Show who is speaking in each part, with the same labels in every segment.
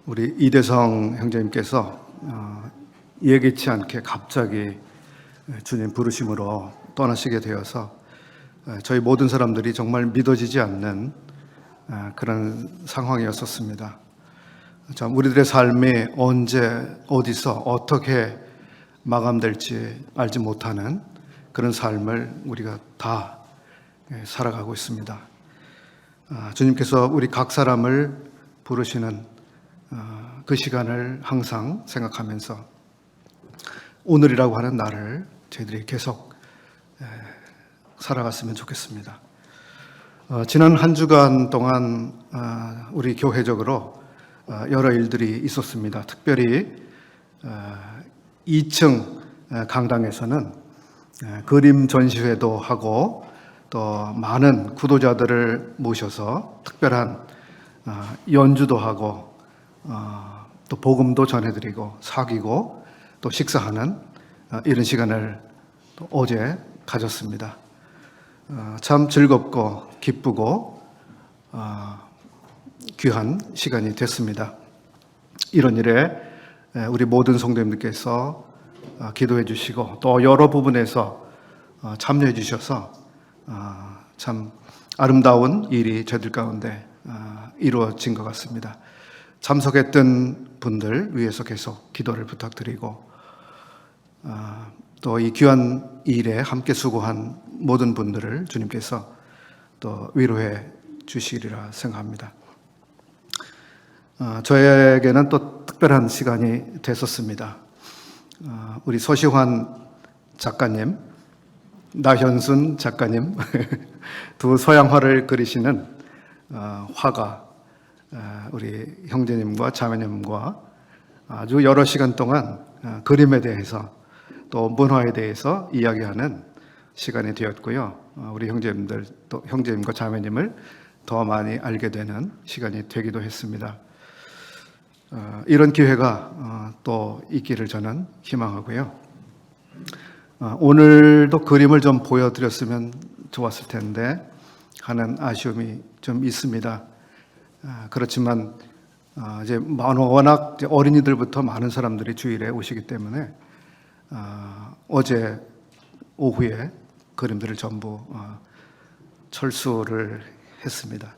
Speaker 1: 우리 이대성 형제님께서 예기치 않게 갑자기 주님 부르심으로 떠나시게 되어서 저희 모든 사람들이 정말 믿어지지 않는 그런 상황이었었습니다. 참 우리들의 삶이 언제 어디서 어떻게 마감될지 알지 못하는 그런 삶을 우리가 다 살아가고 있습니다. 주님께서 우리 각 사람을 부르시는 그 시간을 항상 생각하면서 오늘이라고 하는 날을 저희들이 계속 살아갔으면 좋겠습니다. 지난 한 주간 동안 우리 교회적으로 여러 일들이 있었습니다. 특별히 2층 강당에서는 그림 전시회도 하고 또 많은 구도자들을 모셔서 특별한 연주도 하고 또 복음도 전해드리고 사귀고 또 식사하는 이런 시간을 또 어제 가졌습니다. 참 즐겁고 기쁘고 귀한 시간이 됐습니다. 이런 일에 우리 모든 성도님들께서 기도해 주시고 또 여러 부분에서 참여해 주셔서 참 아름다운 일이 저희들 가운데 이루어진 것 같습니다. 참석했던 분들 위해서 계속 기도를 부탁드리고 또 이 귀한 일에 함께 수고한 모든 분들을 주님께서 또 위로해 주시리라 생각합니다. 저에게는 또 특별한 시간이 됐었습니다. 우리 서시환 작가님, 나현순 작가님 두 서양화를 그리시는 화가 우리 형제님과 자매님과 아주 여러 시간 동안 그림에 대해서 또 문화에 대해서 이야기하는 시간이 되었고요. 우리 형제님들 또 형제님과 자매님을 더 많이 알게 되는 시간이 되기도 했습니다. 이런 기회가 또 있기를 저는 희망하고요. 오늘도 그림을 좀 보여드렸으면 좋았을 텐데 하는 아쉬움이 좀 있습니다. 그렇지만 이제 워낙 어린이들부터 많은 사람들이 주일에 오시기 때문에 어제 오후에 그림들을 전부 철수를 했습니다.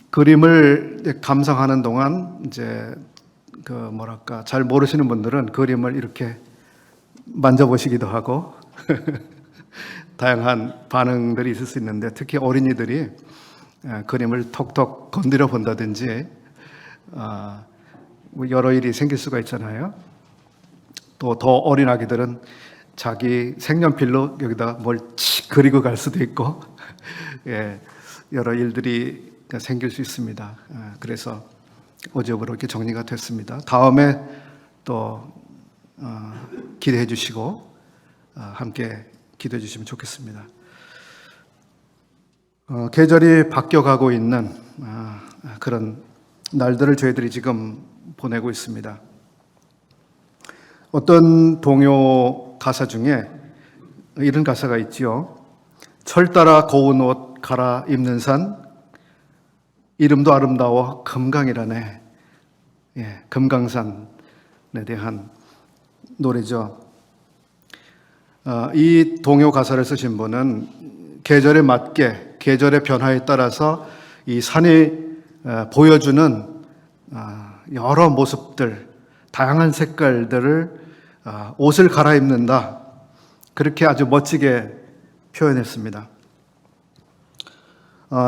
Speaker 1: 그림을 감상하는 동안 이제 잘 모르시는 분들은 그림을 이렇게 만져보시기도 하고 다양한 반응들이 있을 수 있는데 특히 어린이들이 그림을 톡톡 건드려 본다든지 여러 일이 생길 수가 있잖아요. 또 더 어린 아기들은 자기 색연필로 여기다 뭘 칙 그리고 갈 수도 있고 여러 일들이 생길 수 있습니다. 그래서 어제부로 이렇게 정리가 됐습니다. 다음에 또 기대해 주시고 함께 기도해 주시면 좋겠습니다. 계절이 바뀌어가고 있는 그런 날들을 저희들이 지금 보내고 있습니다. 어떤 동요 가사 중에 이런 가사가 있지요. 철 따라 고운 옷 갈아입는 산 이름도 아름다워 금강이라네. 금강산에 대한 노래죠. 이 동요 가사를 쓰신 분은 계절에 맞게 계절의 변화에 따라서 이 산이 보여주는 여러 모습들, 다양한 색깔들을 옷을 갈아입는다. 그렇게 아주 멋지게 표현했습니다.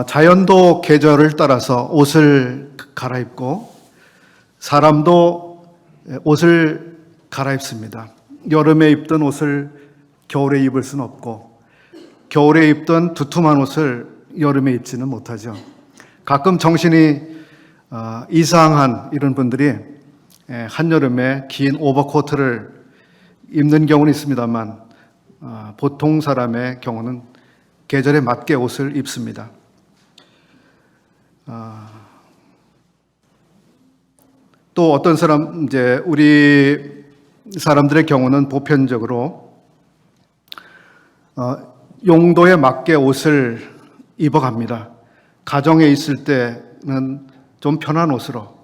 Speaker 1: 자연도 계절을 따라서 옷을 갈아입고 사람도 옷을 갈아입습니다. 여름에 입던 옷을 겨울에 입을 수는 없고 겨울에 입던 두툼한 옷을 여름에 입지는 못하죠. 가끔 정신이 이상한 이런 분들이 한여름에 긴 오버코트를 입는 경우는 있습니다만 보통 사람의 경우는 계절에 맞게 옷을 입습니다. 또 어떤 사람, 이제 우리 사람들의 경우는 보편적으로 용도에 맞게 옷을 입어갑니다. 가정에 있을 때는 좀 편한 옷으로,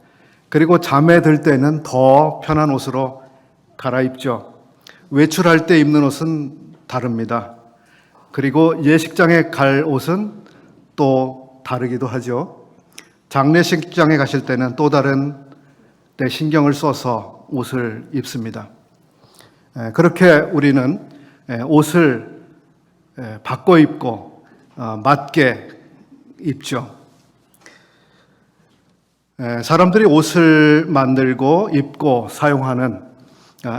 Speaker 1: 그리고 잠에 들 때는 더 편한 옷으로 갈아입죠. 외출할 때 입는 옷은 다릅니다. 그리고 예식장에 갈 옷은 또 다르기도 하죠. 장례식장에 가실 때는 또 다른 데 신경을 써서 옷을 입습니다. 그렇게 우리는 옷을 바꿔 입고 맞게 입죠. 사람들이 옷을 만들고 입고 사용하는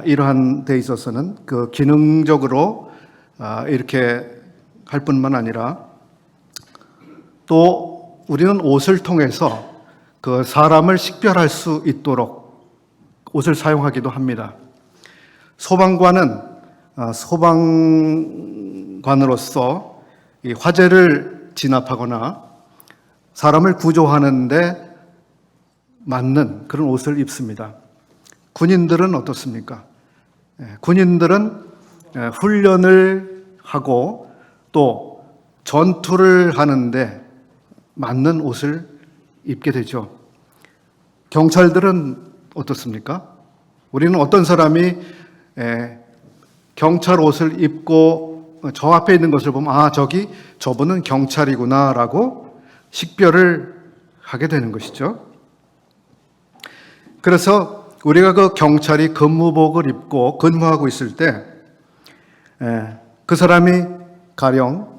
Speaker 1: 이러한 데 있어서는 그 기능적으로 이렇게 할 뿐만 아니라 또 우리는 옷을 통해서 그 사람을 식별할 수 있도록 옷을 사용하기도 합니다. 소방관은 소방관으로서 이 화재를 진압하거나 사람을 구조하는데 맞는 그런 옷을 입습니다. 군인들은 어떻습니까? 군인들은 훈련을 하고 또 전투를 하는데 맞는 옷을 입게 되죠. 경찰들은 어떻습니까? 우리는 어떤 사람이 경찰 옷을 입고 저 앞에 있는 것을 보면 저분은 경찰이구나라고 식별을 하게 되는 것이죠. 그래서 우리가 그 경찰이 근무복을 입고 근무하고 있을 때 그 사람이 가령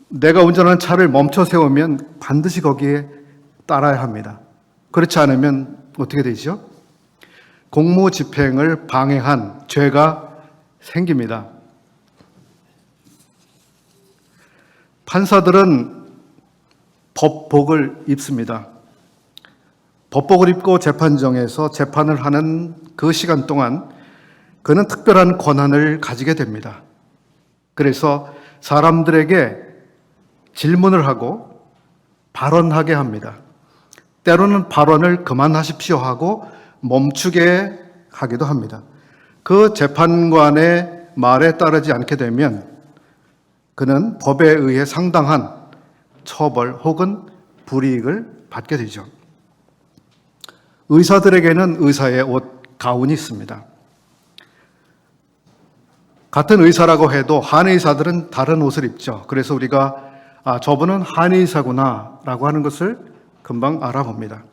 Speaker 1: 내가 운전하는 차를 멈춰 세우면 반드시 거기에 따라야 합니다. 그렇지 않으면 어떻게 되죠? 공무집행을 방해한 죄가 생깁니다. 판사들은 법복을 입습니다. 법복을 입고 재판정에서 재판을 하는 그 시간 동안 그는 특별한 권한을 가지게 됩니다. 그래서 사람들에게 질문을 하고 발언하게 합니다. 때로는 발언을 그만하십시오 하고 멈추게 하기도 합니다. 그 재판관의 말에 따르지 않게 되면 그는 법에 의해 상당한 처벌 혹은 불이익을 받게 되죠. 의사들에게는 의사의 옷, 가운이 있습니다. 같은 의사라고 해도 한의사들은 다른 옷을 입죠. 그래서 우리가 저분은 한의사구나 라고 하는 것을 금방 알아봅니다.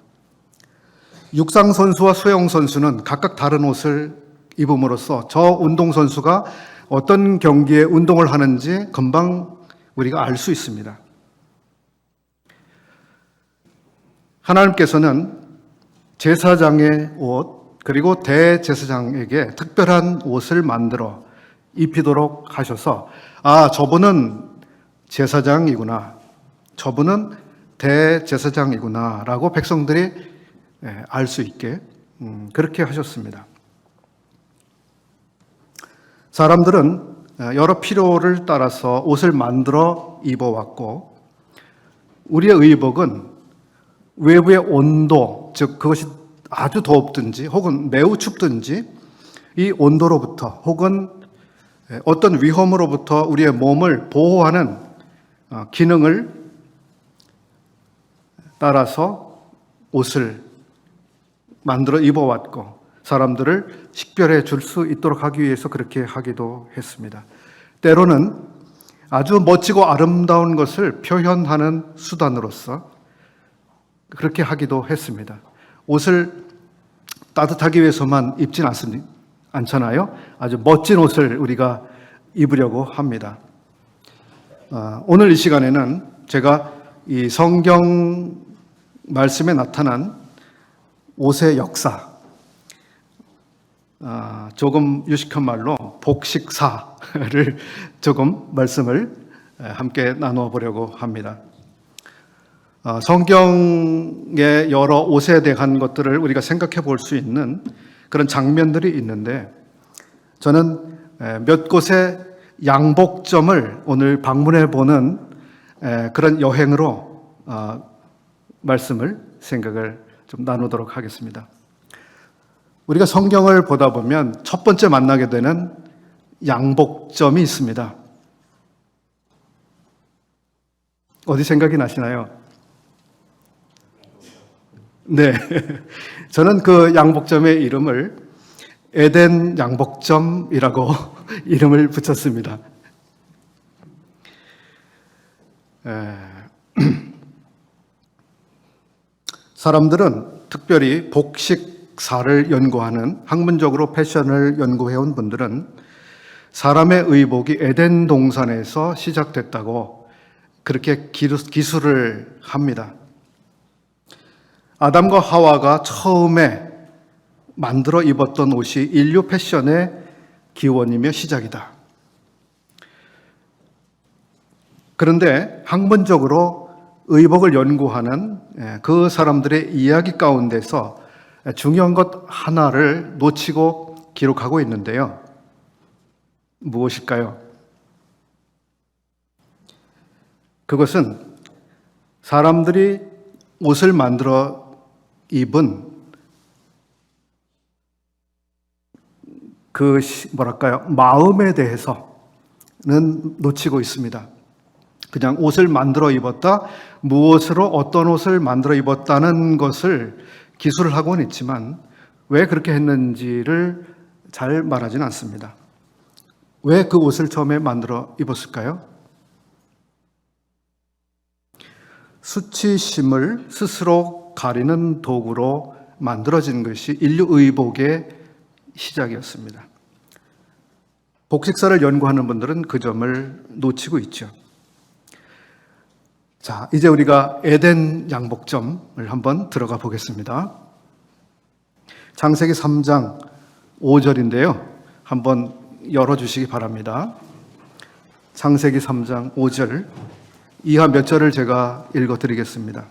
Speaker 1: 육상선수와 수영선수는 각각 다른 옷을 입음으로써 저 운동선수가 어떤 경기에 운동을 하는지 금방 우리가 알 수 있습니다. 하나님께서는 제사장의 옷 그리고 대제사장에게 특별한 옷을 만들어 입히도록 하셔서 저분은 제사장이구나, 저분은 대제사장이구나 라고 백성들이 알 수 있게 그렇게 하셨습니다. 사람들은 여러 필요를 따라서 옷을 만들어 입어왔고 우리의 의복은 외부의 온도, 즉 그것이 아주 덥든지 혹은 매우 춥든지 이 온도로부터 혹은 어떤 위험으로부터 우리의 몸을 보호하는 기능을 따라서 옷을 만들어 입어왔고 사람들을 식별해 줄 수 있도록 하기 위해서 그렇게 하기도 했습니다. 때로는 아주 멋지고 아름다운 것을 표현하는 수단으로서 그렇게 하기도 했습니다. 옷을 따뜻하기 위해서만 입진 않잖아요. 아주 멋진 옷을 우리가 입으려고 합니다. 오늘 이 시간에는 제가 이 성경 말씀에 나타난 옷의 역사, 조금 유식한 말로 복식사를 조금 말씀을 함께 나누어 보려고 합니다. 성경의 여러 옷에 대한 것들을 우리가 생각해 볼 수 있는 그런 장면들이 있는데 저는 몇 곳의 양복점을 오늘 방문해 보는 그런 여행으로 생각을 좀 나누도록 하겠습니다. 우리가 성경을 보다 보면 첫 번째 만나게 되는 양복점이 있습니다. 어디 생각이 나시나요? 네. 저는 그 양복점의 이름을 에덴 양복점이라고 이름을 붙였습니다. 사람들은 특별히 복식사를 연구하는, 학문적으로 패션을 연구해온 분들은 사람의 의복이 에덴 동산에서 시작됐다고 그렇게 기술을 합니다. 아담과 하와가 처음에 만들어 입었던 옷이 인류 패션의 기원이며 시작이다. 그런데 학문적으로 의복을 연구하는 그 사람들의 이야기 가운데서 중요한 것 하나를 놓치고 기록하고 있는데요. 무엇일까요? 그것은 사람들이 옷을 만들어 입은 그 마음에 대해서는 놓치고 있습니다. 그냥 옷을 만들어 입었다, 무엇으로 어떤 옷을 만들어 입었다는 것을 기술을 하고는 있지만 왜 그렇게 했는지를 잘 말하지는 않습니다. 왜 그 옷을 처음에 만들어 입었을까요? 수치심을 스스로 가리는 도구로 만들어진 것이 인류 의복의 시작이었습니다. 복식사를 연구하는 분들은 그 점을 놓치고 있죠. 자, 이제 우리가 에덴 양복점을 한번 들어가 보겠습니다. 창세기 3장 5절인데요. 한번 열어주시기 바랍니다. 창세기 3장 5절 이하 몇 절을 제가 읽어드리겠습니다.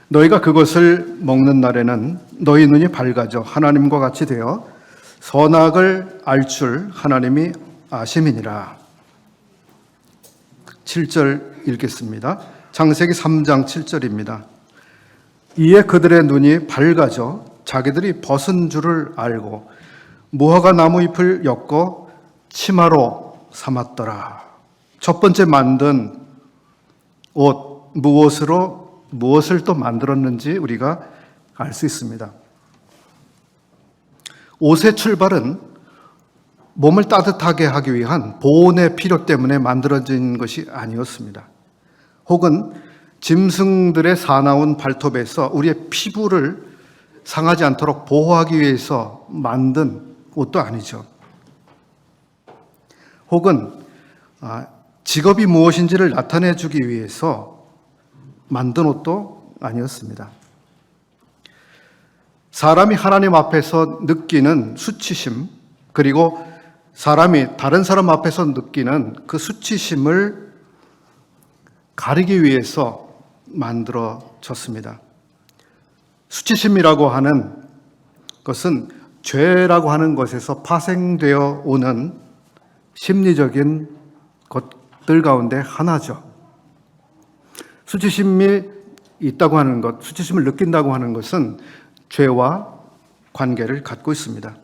Speaker 1: 너희가 그것을 먹는 날에는 너희 눈이 밝아져 하나님과 같이 되어 선악을 알 줄 하나님이 아심이니라. 7절 읽겠습니다. 창세기 3장 7절입니다. 이에 그들의 눈이 밝아져 자기들이 벗은 줄을 알고 무화과 나무 잎을 엮어 치마로 삼았더라. 첫 번째 만든 옷, 무엇을 또 만들었는지 우리가 알 수 있습니다. 옷의 출발은 몸을 따뜻하게 하기 위한 보온의 필요 때문에 만들어진 것이 아니었습니다. 혹은 짐승들의 사나운 발톱에서 우리의 피부를 상하지 않도록 보호하기 위해서 만든 옷도 아니죠. 혹은 직업이 무엇인지를 나타내 주기 위해서 만든 옷도 아니었습니다. 사람이 하나님 앞에서 느끼는 수치심, 그리고 사람이 다른 사람 앞에서 느끼는 그 수치심을 가리기 위해서 만들어졌습니다. 수치심이라고 하는 것은 죄라고 하는 것에서 파생되어 오는 심리적인 것들 가운데 하나죠. 수치심이 있다고 하는 것, 수치심을 느낀다고 하는 것은 죄와 관계를 갖고 있습니다.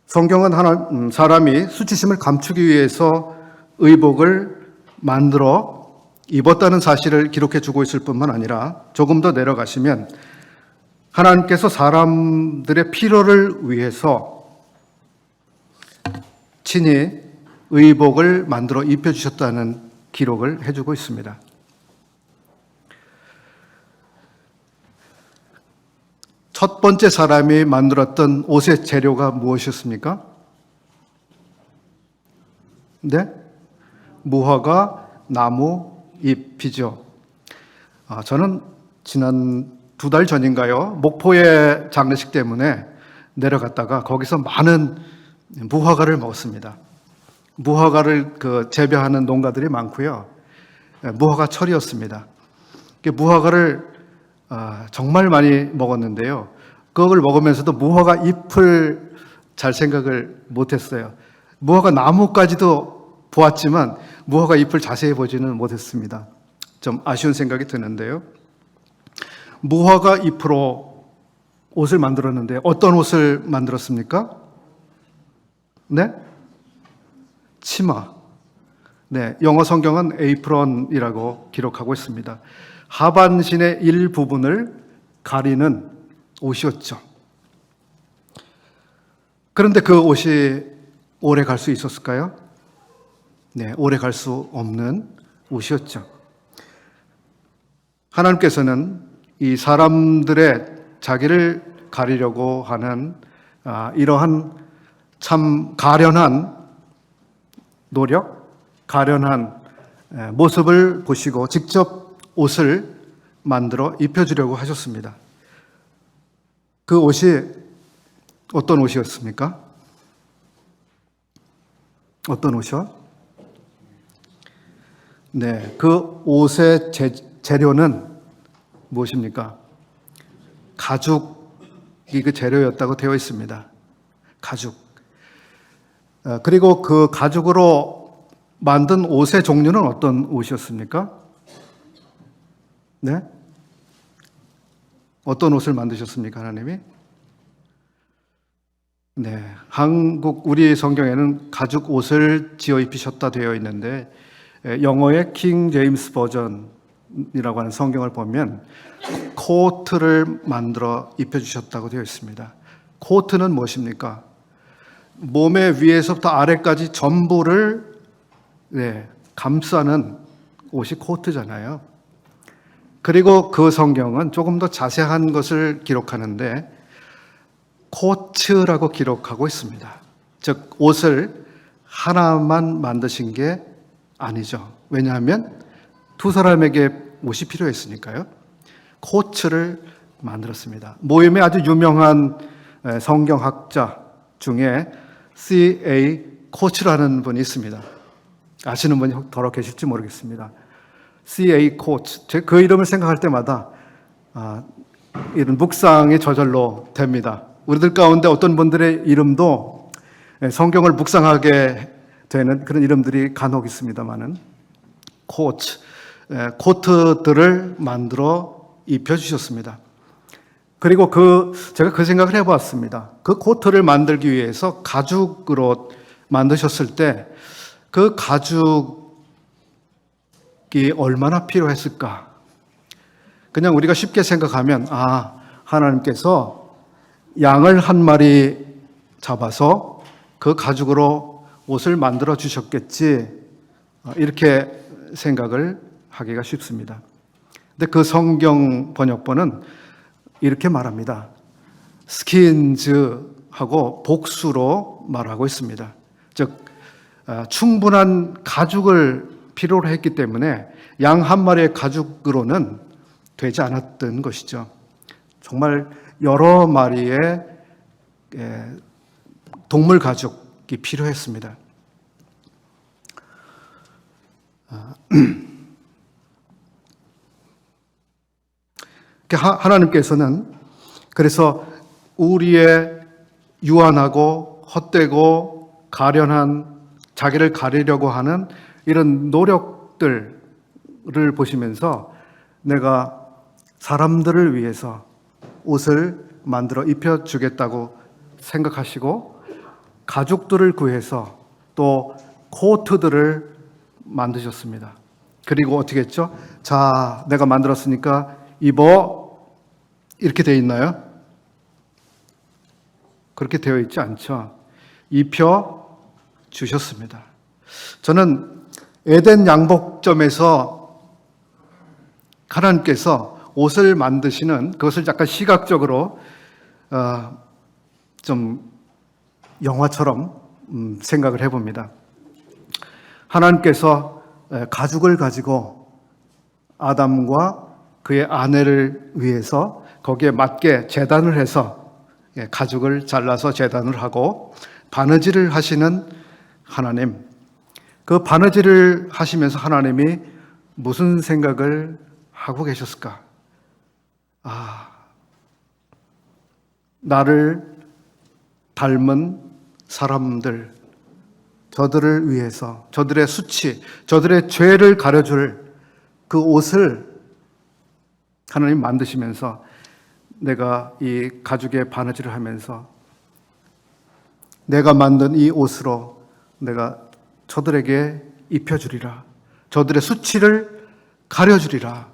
Speaker 1: 성경은 사람이 수치심을 감추기 위해서 의복을 만들어 입었다는 사실을 기록해 주고 있을 뿐만 아니라 조금 더 내려가시면 하나님께서 사람들의 필요를 위해서 친히 의복을 만들어 입혀주셨다는 기록을 해주고 있습니다. 첫 번째 사람이 만들었던 옷의 재료가 무엇이었습니까? 네? 무화과 나무 잎이죠. 저는 지난 2달 전인가요? 목포의 장례식 때문에 내려갔다가 거기서 많은 무화과를 먹었습니다. 무화과를 재배하는 농가들이 많고요. 무화과 철이었습니다. 무화과를 정말 많이 먹었는데요. 그걸 먹으면서도 무화과 잎을 잘 생각을 못했어요. 무화과 나무까지도 보았지만 무화과 잎을 자세히 보지는 못했습니다. 좀 아쉬운 생각이 드는데요. 무화과 잎으로 옷을 만들었는데 어떤 옷을 만들었습니까? 네? 치마. 네, 영어 성경은 apron이라고 기록하고 있습니다. 하반신의 일부분을 가리는 옷이었죠. 그런데 그 옷이 오래 갈 수 있었을까요? 네, 오래 갈 수 없는 옷이었죠. 하나님께서는 이 사람들의 자기를 가리려고 하는 이러한 참 가련한 노력, 가련한 모습을 보시고 직접 옷을 만들어 입혀주려고 하셨습니다. 그 옷이 어떤 옷이었습니까? 어떤 옷이요? 네, 그 옷의 재료는 무엇입니까? 가죽이 그 재료였다고 되어 있습니다. 가죽. 그리고 그 가죽으로 만든 옷의 종류는 어떤 옷이었습니까? 네? 어떤 옷을 만드셨습니까, 하나님이? 네, 우리 성경에는 가죽 옷을 지어 입히셨다 되어 있는데 영어의 킹 제임스 버전이라고 하는 성경을 보면 코트를 만들어 입혀주셨다고 되어 있습니다. 코트는 무엇입니까? 몸의 위에서부터 아래까지 전부를 감싸는 옷이 코트잖아요. 그리고 그 성경은 조금 더 자세한 것을 기록하는데 코츠라고 기록하고 있습니다. 즉 옷을 하나만 만드신 게 아니죠. 왜냐하면 두 사람에게 옷이 필요했으니까요. 코츠를 만들었습니다. 모임에 아주 유명한 성경학자 중에 C.A. 코츠라는 분이 있습니다. 아시는 분이 더러 계실지 모르겠습니다. C.A. 코츠. 그 이름을 생각할 때마다 이런 묵상이 저절로 됩니다. 우리들 가운데 어떤 분들의 이름도 성경을 묵상하게 되는 그런 이름들이 간혹 있습니다만은 코트들을 만들어 입혀주셨습니다. 그리고 제가 그 생각을 해보았습니다. 그 코트를 만들기 위해서 가죽으로 만드셨을 때 그 가죽이 얼마나 필요했을까? 그냥 우리가 쉽게 생각하면 하나님께서 양을 한 마리 잡아서 그 가죽으로 옷을 만들어 주셨겠지, 이렇게 생각을 하기가 쉽습니다. 근데 그 성경 번역본은 이렇게 말합니다. 스킨즈하고 복수로 말하고 있습니다. 즉 충분한 가죽을 필요로 했기 때문에 양 한 마리의 가죽으로는 되지 않았던 것이죠. 정말 여러 마리의 동물 가죽이 필요했습니다. 하나님께서는 그래서 우리의 유한하고 헛되고 가련한 자기를 가리려고 하는 이런 노력들을 보시면서 내가 사람들을 위해서 옷을 만들어 입혀주겠다고 생각하시고 가죽들을 구해서 또 코트들을 만드셨습니다. 그리고 어떻게 했죠? 자, 내가 만들었으니까 입어, 이렇게 되어 있나요? 그렇게 되어 있지 않죠. 입혀 주셨습니다. 저는 에덴 양복점에서 하나님께서 옷을 만드시는 그것을 약간 시각적으로 좀 영화처럼 생각을 해봅니다. 하나님께서 가죽을 가지고 아담과 그의 아내를 위해서 거기에 맞게 제단을 해서 가죽을 잘라서 제단을 하고 바느질을 하시는 하나님, 그 바느질을 하시면서 하나님이 무슨 생각을 하고 계셨을까? 나를 닮은 사람들, 저들을 위해서, 저들의 수치, 저들의 죄를 가려줄 그 옷을 하나님 만드시면서 내가 이 가죽의 바느질을 하면서 내가 만든 이 옷으로 내가 저들에게 입혀주리라. 저들의 수치를 가려주리라.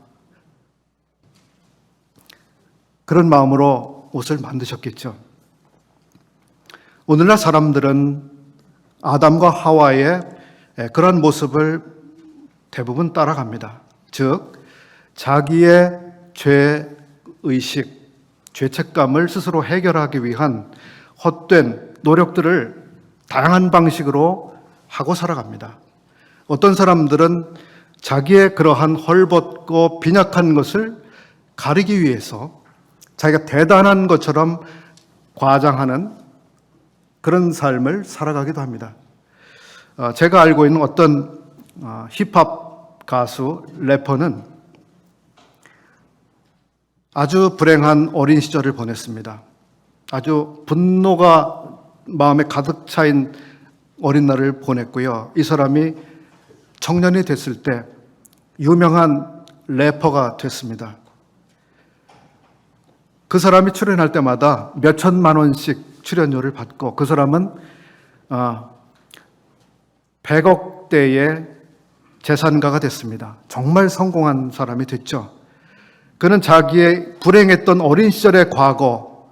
Speaker 1: 그런 마음으로 옷을 만드셨겠죠. 오늘날 사람들은 아담과 하와의 그런 모습을 대부분 따라갑니다. 즉, 자기의 죄의식, 죄책감을 스스로 해결하기 위한 헛된 노력들을 다양한 방식으로 하고 살아갑니다. 어떤 사람들은 자기의 그러한 헐벗고 빈약한 것을 가리기 위해서 자기가 대단한 것처럼 과장하는 그런 삶을 살아가기도 합니다. 제가 알고 있는 어떤 힙합 가수, 래퍼는 아주 불행한 어린 시절을 보냈습니다. 아주 분노가 마음에 가득 차인 어린 날을 보냈고요. 이 사람이 청년이 됐을 때 유명한 래퍼가 됐습니다. 그 사람이 출연할 때마다 몇 천만 원씩 출연료를 받고 그 사람은 100억대의 재산가가 됐습니다. 정말 성공한 사람이 됐죠. 그는 자기의 불행했던 어린 시절의 과거,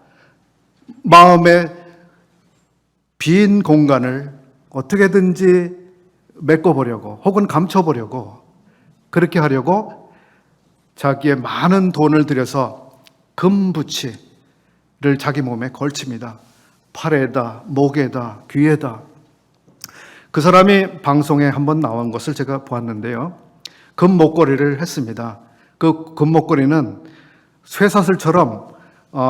Speaker 1: 마음의 빈 공간을 어떻게든지 메꿔보려고 혹은 감춰보려고 그렇게 하려고 자기의 많은 돈을 들여서 금부치를 자기 몸에 걸칩니다. 팔에다, 목에다, 귀에다. 그 사람이 방송에 한번 나온 것을 제가 보았는데요. 금 목걸이를 했습니다. 그 금목걸이는 쇠사슬처럼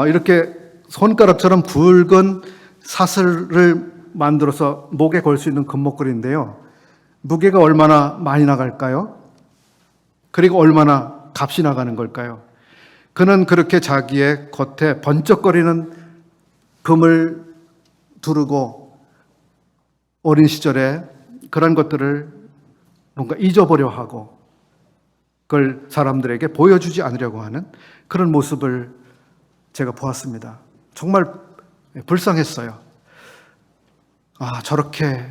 Speaker 1: 이렇게 손가락처럼 굵은 사슬을 만들어서 목에 걸 수 있는 금목걸이인데요. 무게가 얼마나 많이 나갈까요? 그리고 얼마나 값이 나가는 걸까요? 그는 그렇게 자기의 겉에 번쩍거리는 금을 두르고 어린 시절에 그런 것들을 뭔가 잊어보려 하고 그걸 사람들에게 보여주지 않으려고 하는 그런 모습을 제가 보았습니다. 정말 불쌍했어요. 저렇게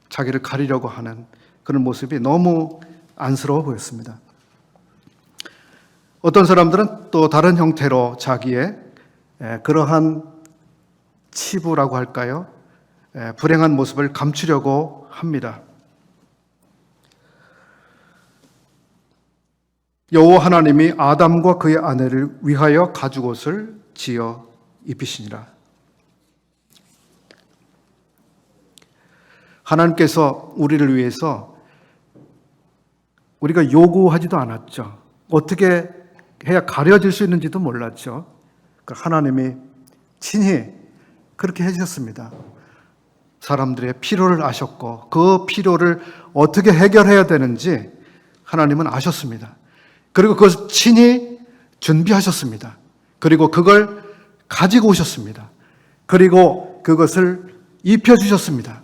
Speaker 1: 자기를 가리려고 하는 그런 모습이 너무 안쓰러워 보였습니다. 어떤 사람들은 또 다른 형태로 자기의 그러한 치부라고 할까요? 불행한 모습을 감추려고 합니다. 여호와 하나님이 아담과 그의 아내를 위하여 가죽옷을 지어 입히시니라. 하나님께서 우리를 위해서 우리가 요구하지도 않았죠. 어떻게 해야 가려질 수 있는지도 몰랐죠. 하나님이 친히 그렇게 해주셨습니다. 사람들의 필요를 아셨고 그 필요를 어떻게 해결해야 되는지 하나님은 아셨습니다. 그리고 그것을 친히 준비하셨습니다. 그리고 그걸 가지고 오셨습니다. 그리고 그것을 입혀주셨습니다.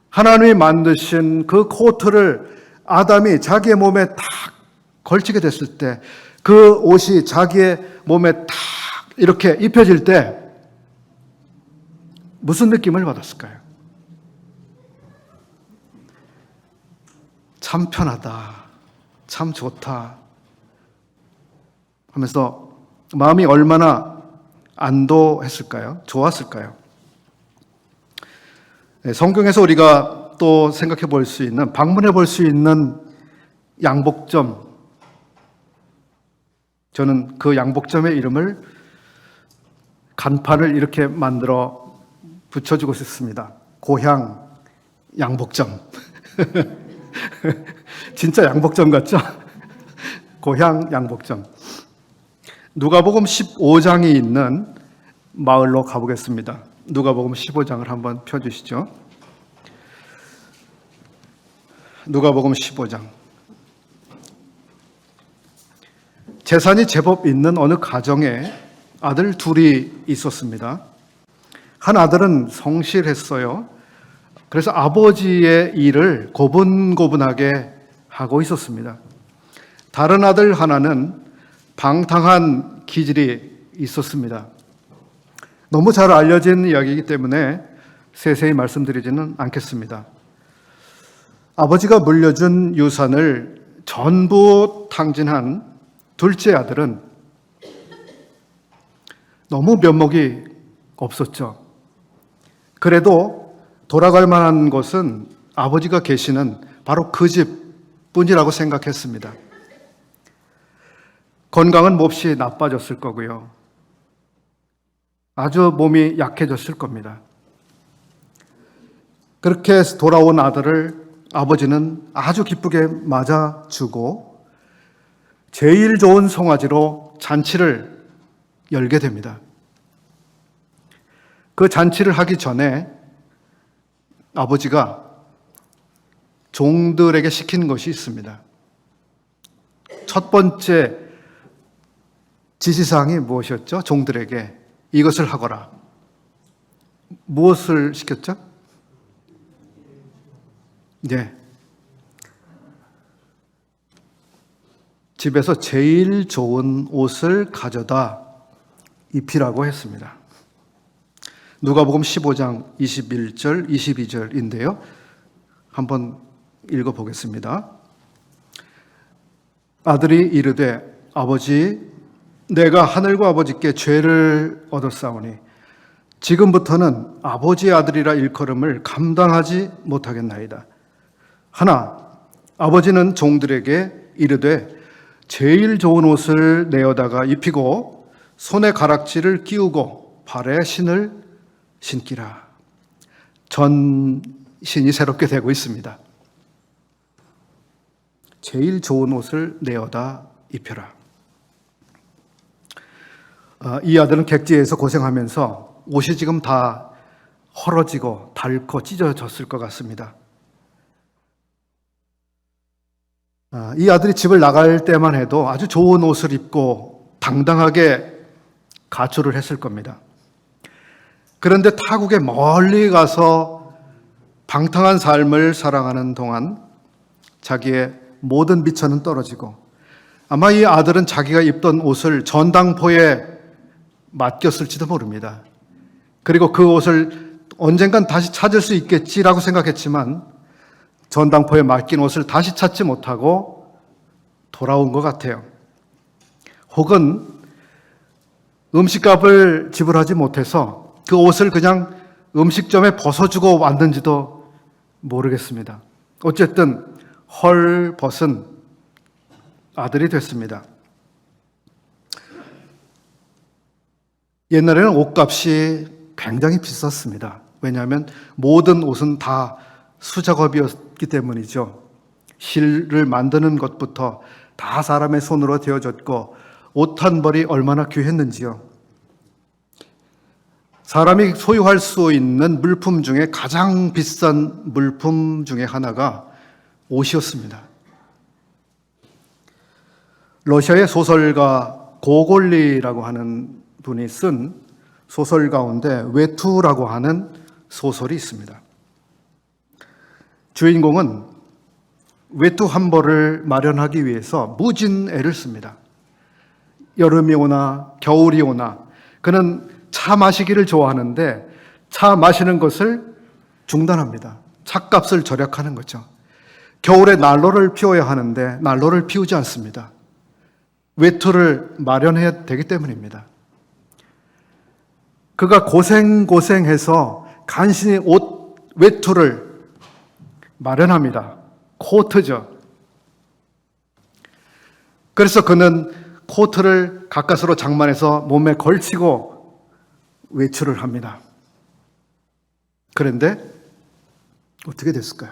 Speaker 1: 하나님이 만드신 그 코트를 아담이 자기의 몸에 탁 걸치게 됐을 때 그 옷이 자기의 몸에 탁 이렇게 입혀질 때 무슨 느낌을 받았을까요? 참 편하다, 참 좋다 하면서 마음이 얼마나 안도했을까요? 좋았을까요? 성경에서 우리가 또 생각해 볼 수 있는, 방문해 볼 수 있는 양복점, 저는 그 양복점의 이름을 간판을 이렇게 만들어 붙여주고 싶습니다. 고향 양복점. 진짜 양복점 같죠? 고향 양복점. 누가복음 15장이 있는 마을로 가보겠습니다. 누가복음 15장을 한번 펴주시죠. 누가복음 15장. 재산이 제법 있는 어느 가정에 아들 둘이 있었습니다. 한 아들은 성실했어요. 그래서 아버지의 일을 고분고분하게 하고 있었습니다. 다른 아들 하나는 방탕한 기질이 있었습니다. 너무 잘 알려진 이야기이기 때문에 세세히 말씀드리지는 않겠습니다. 아버지가 물려준 유산을 전부 탕진한 둘째 아들은 너무 면목이 없었죠. 그래도 돌아갈 만한 곳은 아버지가 계시는 바로 그 집뿐이라고 생각했습니다. 건강은 몹시 나빠졌을 거고요. 아주 몸이 약해졌을 겁니다. 그렇게 해서 돌아온 아들을 아버지는 아주 기쁘게 맞아주고 제일 좋은 송아지로 잔치를 열게 됩니다. 그 잔치를 하기 전에 아버지가 종들에게 시킨 것이 있습니다. 첫 번째 지시사항이 무엇이었죠? 종들에게 이것을 하거라. 무엇을 시켰죠? 네. 집에서 제일 좋은 옷을 가져다 입히라고 했습니다. 누가복음 15장 21절, 22절인데요. 한번 읽어보겠습니다. 아들이 이르되 아버지 내가 하늘과 아버지께 죄를 얻었사오니 지금부터는 아버지의 아들이라 일컬음을 감당하지 못하겠나이다. 하나 아버지는 종들에게 이르되 제일 좋은 옷을 내어다가 입히고 손에 가락지를 끼우고 발에 신을 신기라. 전신이 새롭게 되고 있습니다. 제일 좋은 옷을 내어다 입혀라. 이 아들은 객지에서 고생하면서 옷이 지금 다 헐어지고 닳고 찢어졌을 것 같습니다. 이 아들이 집을 나갈 때만 해도 아주 좋은 옷을 입고 당당하게 가출을 했을 겁니다. 그런데 타국에 멀리 가서 방탕한 삶을 살아가는 동안 자기의 모든 미천은 떨어지고 아마 이 아들은 자기가 입던 옷을 전당포에 맡겼을지도 모릅니다. 그리고 그 옷을 언젠간 다시 찾을 수 있겠지라고 생각했지만 전당포에 맡긴 옷을 다시 찾지 못하고 돌아온 것 같아요. 혹은 음식값을 지불하지 못해서 그 옷을 그냥 음식점에 벗어주고 왔는지도 모르겠습니다. 어쨌든 헐벗은 아들이 됐습니다. 옛날에는 옷값이 굉장히 비쌌습니다. 왜냐하면 모든 옷은 다 수작업이었기 때문이죠. 실을 만드는 것부터 다 사람의 손으로 되어졌고 옷 한 벌이 얼마나 귀했는지요. 사람이 소유할 수 있는 물품 중에 가장 비싼 물품 중에 하나가 옷이었습니다. 러시아의 소설가 고골리라고 하는 분이 쓴 소설 가운데 외투라고 하는 소설이 있습니다. 주인공은 외투 한 벌을 마련하기 위해서 무진 애를 씁니다. 여름이 오나 겨울이 오나 그는 차 마시기를 좋아하는데 차 마시는 것을 중단합니다. 차값을 절약하는 거죠. 겨울에 난로를 피워야 하는데 난로를 피우지 않습니다. 외투를 마련해야 되기 때문입니다. 그가 고생해서 간신히 외투를 마련합니다. 코트죠. 그래서 그는 코트를 가까스로 장만해서 몸에 걸치고 외출을 합니다. 그런데 어떻게 됐을까요?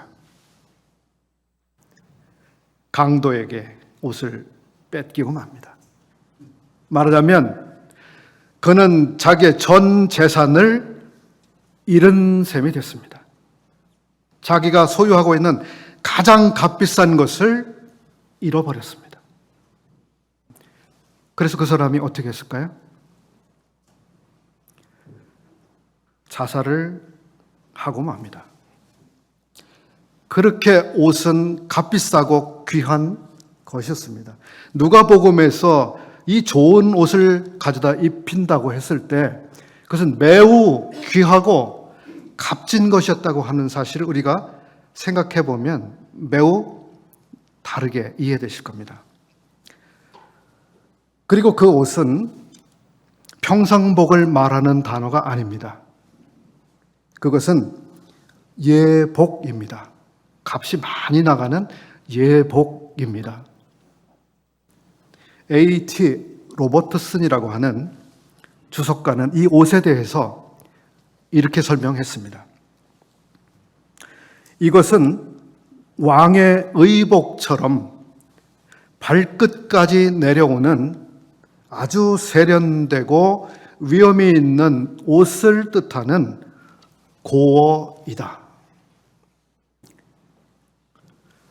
Speaker 1: 강도에게 옷을 뺏기고 맙니다. 말하자면 그는 자기의 전 재산을 잃은 셈이 됐습니다. 자기가 소유하고 있는 가장 값비싼 것을 잃어버렸습니다. 그래서 그 사람이 어떻게 했을까요? 자살을 하고 맙니다. 그렇게 옷은 값비싸고 귀한 것이었습니다. 누가복음에서 이 좋은 옷을 가져다 입힌다고 했을 때 그것은 매우 귀하고 값진 것이었다고 하는 사실을 우리가 생각해 보면 매우 다르게 이해되실 겁니다. 그리고 그 옷은 평상복을 말하는 단어가 아닙니다. 그것은 예복입니다. 값이 많이 나가는 예복입니다. A.T. 로버트슨이라고 하는 주석가는 이 옷에 대해서 이렇게 설명했습니다. 이것은 왕의 의복처럼 발끝까지 내려오는 아주 세련되고 위엄이 있는 옷을 뜻하는 고어이다.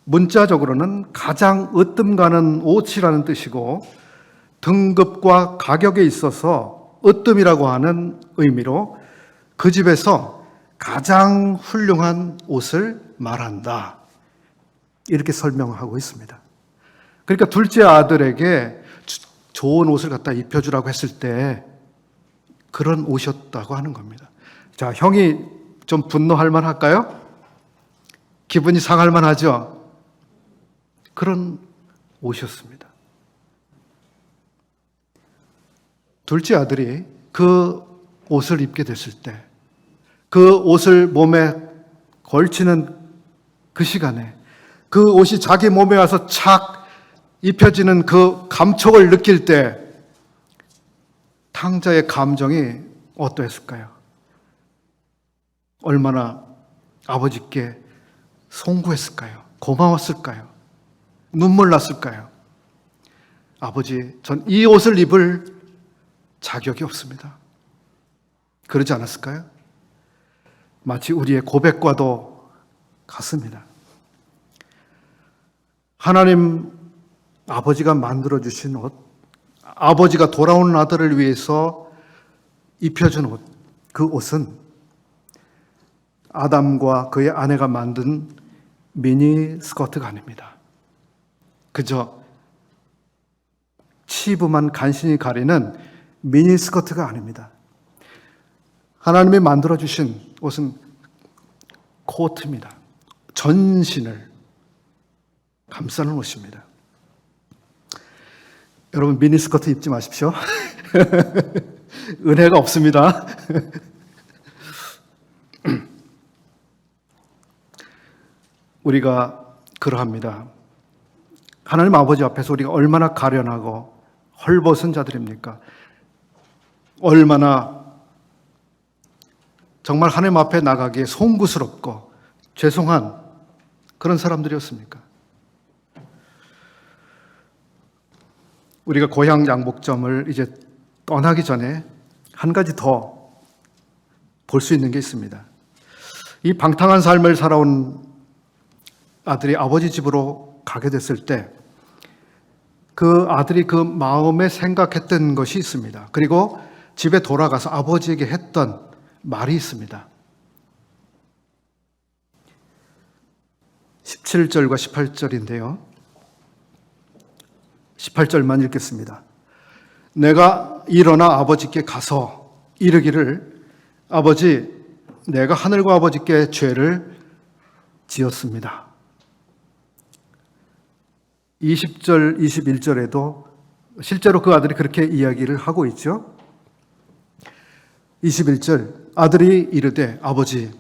Speaker 1: 문자적으로는 가장 으뜸 가는 옷이라는 뜻이고 등급과 가격에 있어서 으뜸이라고 하는 의미로 그 집에서 가장 훌륭한 옷을 말한다. 이렇게 설명하고 있습니다. 그러니까 둘째 아들에게 좋은 옷을 갖다 입혀주라고 했을 때 그런 옷이었다고 하는 겁니다. 자, 형이 좀 분노할 만할까요? 기분이 상할 만하죠? 그런 옷이었습니다. 둘째 아들이 그 옷을 입게 됐을 때, 그 옷을 몸에 걸치는 그 시간에, 그 옷이 자기 몸에 와서 착 입혀지는 그 감촉을 느낄 때 탕자의 감정이 어떠했을까요? 얼마나 아버지께 송구했을까요? 고마웠을까요? 눈물 났을까요? 아버지, 전 이 옷을 입을 자격이 없습니다. 그러지 않았을까요? 마치 우리의 고백과도 같습니다. 하나님 아버지가 만들어주신 옷, 아버지가 돌아오는 아들을 위해서 입혀준 옷, 그 옷은 아담과 그의 아내가 만든 미니 스커트가 아닙니다. 그저 치부만 간신히 가리는 미니 스커트가 아닙니다. 하나님이 만들어주신 옷은 코트입니다. 전신을 감싸는 옷입니다. 여러분 미니 스커트 입지 마십시오. 은혜가 없습니다. 우리가 그러합니다. 하나님 아버지 앞에서 우리가 얼마나 가련하고 헐벗은 자들입니까? 얼마나 정말 하나님 앞에 나가기에 송구스럽고 죄송한 그런 사람들이었습니까? 우리가 고향 양복점을 이제 떠나기 전에 한 가지 더 볼 수 있는 게 있습니다. 이 방탕한 삶을 살아온 아들이 아버지 집으로 가게 됐을 때 그 아들이 그 마음에 생각했던 것이 있습니다. 그리고 집에 돌아가서 아버지에게 했던 말이 있습니다. 17절과 18절인데요. 18절만 읽겠습니다. 내가 일어나 아버지께 가서 이르기를 아버지, 내가 하늘과 아버지께 죄를 지었습니다. 20절, 21절에도 실제로 그 아들이 그렇게 이야기를 하고 있죠. 21절, 아들이 이르되 아버지,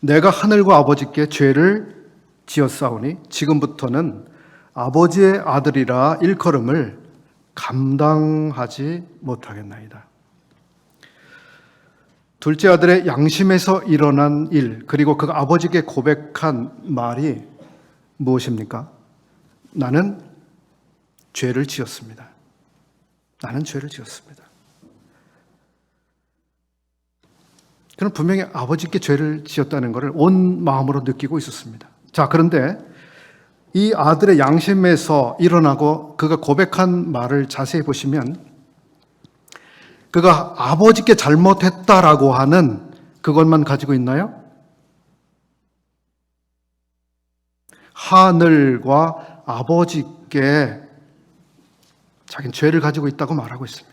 Speaker 1: 내가 하늘과 아버지께 죄를 지었사오니 지금부터는 아버지의 아들이라 일컬음을 감당하지 못하겠나이다. 둘째 아들의 양심에서 일어난 일, 그리고 그가 아버지께 고백한 말이 무엇입니까? 나는 죄를 지었습니다. 나는 죄를 지었습니다. 그는 분명히 아버지께 죄를 지었다는 것을 온 마음으로 느끼고 있었습니다. 자, 그런데 이 아들의 양심에서 일어나고 그가 고백한 말을 자세히 보시면 그가 아버지께 잘못했다라고 하는 그것만 가지고 있나요? 하늘과 아버지께 자기는 죄를 가지고 있다고 말하고 있습니다.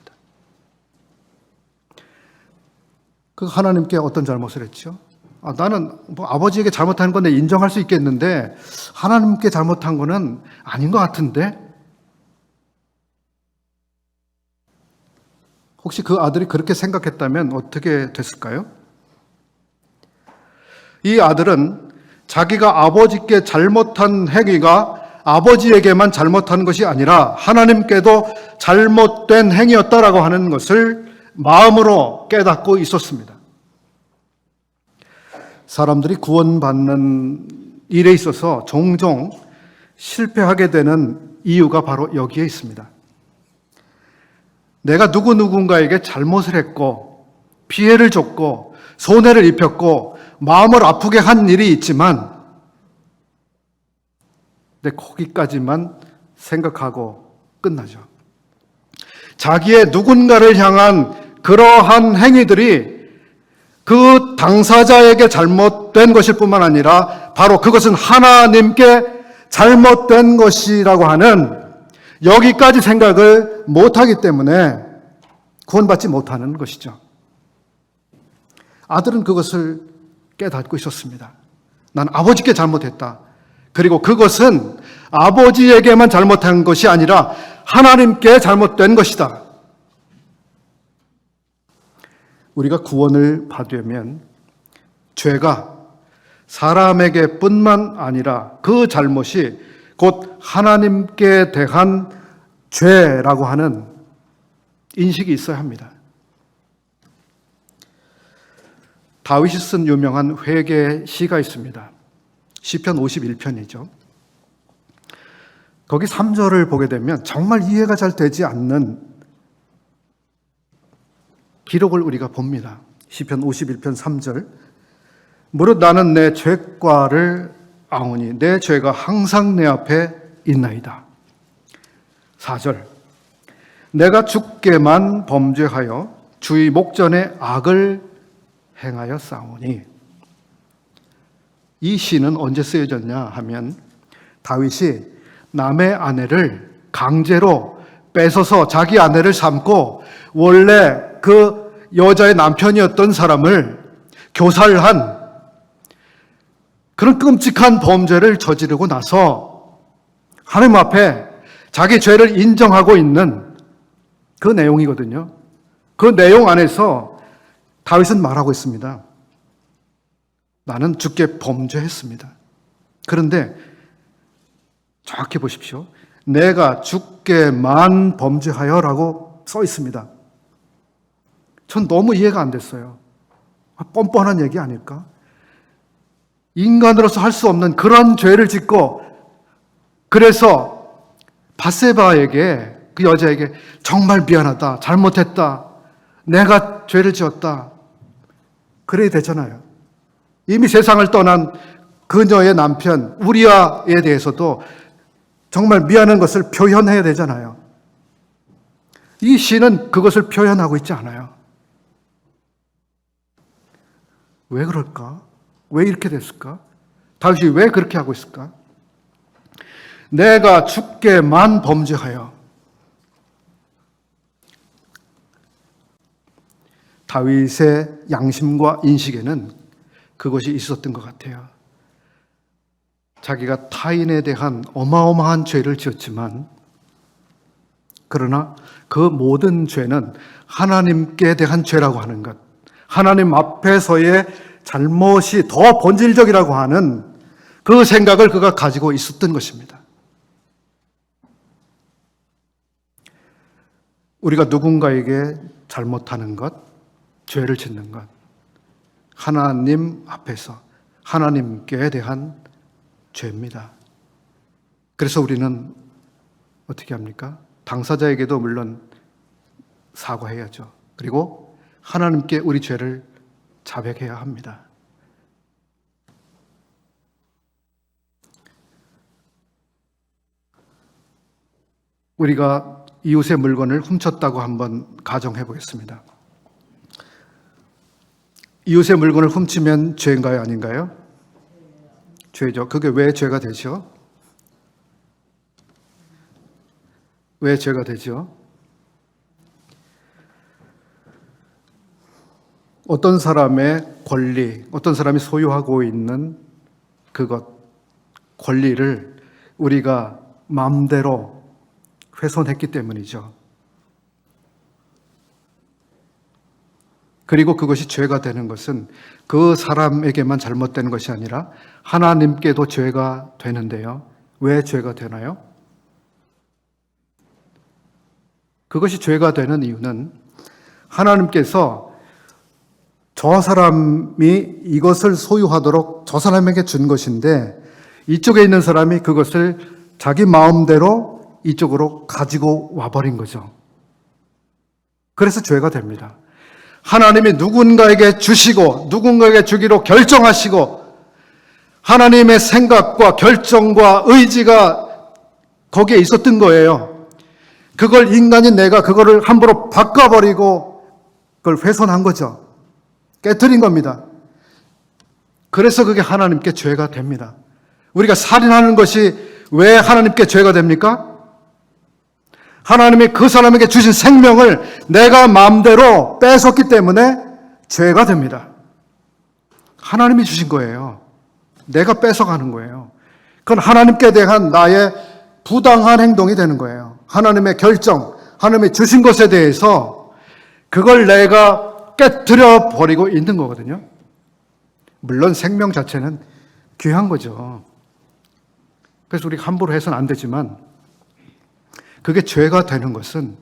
Speaker 1: 그 하나님께 어떤 잘못을 했죠? 나는 뭐 아버지에게 잘못한 건 인정할 수 있겠는데 하나님께 잘못한 거는 아닌 것 같은데? 혹시 그 아들이 그렇게 생각했다면 어떻게 됐을까요? 이 아들은 자기가 아버지께 잘못한 행위가 아버지에게만 잘못한 것이 아니라 하나님께도 잘못된 행위였다라고 하는 것을 마음으로 깨닫고 있었습니다. 사람들이 구원받는 일에 있어서 종종 실패하게 되는 이유가 바로 여기에 있습니다. 내가 누군가에게 잘못을 했고 피해를 줬고 손해를 입혔고 마음을 아프게 한 일이 있지만 거기까지만 생각하고 끝나죠. 자기의 누군가를 향한 그러한 행위들이 그 당사자에게 잘못된 것일 뿐만 아니라 바로 그것은 하나님께 잘못된 것이라고 하는 여기까지 생각을 못하기 때문에 구원받지 못하는 것이죠. 아들은 그것을 깨닫고 있었습니다. 난 아버지께 잘못했다. 그리고 그것은 아버지에게만 잘못한 것이 아니라 하나님께 잘못된 것이다. 우리가 구원을 받으면 죄가 사람에게 뿐만 아니라 그 잘못이 곧 하나님께 대한 죄라고 하는 인식이 있어야 합니다. 다윗이 쓴 유명한 회개 시가 있습니다. 시편 51편이죠. 거기 3절을 보게 되면 정말 이해가 잘 되지 않는 기록을 우리가 봅니다. 시편 51편 3절. 무릇 나는 내 죄과를 아오니 내 죄가 항상 내 앞에 있나이다. 4절. 내가 주께만 범죄하여 주의 목전에 악을 행하여 싸우니. 이 시는 언제 쓰여졌냐 하면 다윗이 남의 아내를 강제로 뺏어서 자기 아내를 삼고 원래 그 여자의 남편이었던 사람을 교살한 그런 끔찍한 범죄를 저지르고 나서 하나님 앞에 자기 죄를 인정하고 있는 그 내용이거든요. 그 내용 안에서 다윗은 말하고 있습니다. 나는 주께 범죄했습니다. 그런데 정확히 보십시오. 내가 주께만 범죄하여라고 써 있습니다. 전 너무 이해가 안 됐어요. 뻔뻔한 얘기 아닐까? 인간으로서 할 수 없는 그런 죄를 짓고 그래서 밧세바에게 그 여자에게 정말 미안하다, 잘못했다, 내가 죄를 지었다 그래야 되잖아요. 이미 세상을 떠난 그녀의 남편 우리아에 대해서도 정말 미안한 것을 표현해야 되잖아요. 이 시는 그것을 표현하고 있지 않아요. 왜 그럴까? 왜 이렇게 됐을까? 다윗이 왜 그렇게 하고 있을까? 내가 주께만 범죄하여. 다윗의 양심과 인식에는 그것이 있었던 것 같아요. 자기가 타인에 대한 어마어마한 죄를 지었지만 그러나 그 모든 죄는 하나님께 대한 죄라고 하는 것, 하나님 앞에서의 잘못이 더 본질적이라고 하는 그 생각을 그가 가지고 있었던 것입니다. 우리가 누군가에게 잘못하는 것, 죄를 짓는 것, 하나님 앞에서 하나님께 대한 죄입니다. 그래서 우리는 어떻게 합니까? 당사자에게도 물론 사과해야죠. 그리고 하나님께 우리 죄를 자백해야 합니다. 우리가 이웃의 물건을 훔쳤다고 한번 가정해 보겠습니다. 이웃의 물건을 훔치면 죄인가요, 아닌가요? 죄죠. 그게 왜 죄가 되죠? 왜 죄가 되죠? 어떤 사람의 권리, 어떤 사람이 소유하고 있는 그것, 권리를 우리가 마음대로 훼손했기 때문이죠. 그리고 그것이 죄가 되는 것은 그 사람에게만 잘못되는 것이 아니라 하나님께도 죄가 되는데요. 왜 죄가 되나요? 그것이 죄가 되는 이유는 하나님께서 저 사람이 이것을 소유하도록 저 사람에게 준 것인데 이쪽에 있는 사람이 그것을 자기 마음대로 이쪽으로 가지고 와버린 거죠. 그래서 죄가 됩니다. 하나님이 누군가에게 주시고 누군가에게 주기로 결정하시고 하나님의 생각과 결정과 의지가 거기에 있었던 거예요. 그걸 인간인 내가 그거를 함부로 바꿔버리고 그걸 훼손한 거죠. 깨트린 겁니다. 그래서 그게 하나님께 죄가 됩니다. 우리가 살인하는 것이 왜 하나님께 죄가 됩니까? 하나님이 그 사람에게 주신 생명을 내가 마음대로 뺏었기 때문에 죄가 됩니다. 하나님이 주신 거예요. 내가 뺏어가는 거예요. 그건 하나님께 대한 나의 부당한 행동이 되는 거예요. 하나님의 결정, 하나님이 주신 것에 대해서 그걸 내가 깨트려 버리고 있는 거거든요. 물론 생명 자체는 귀한 거죠. 그래서 우리가 함부로 해서는 안 되지만 그게 죄가 되는 것은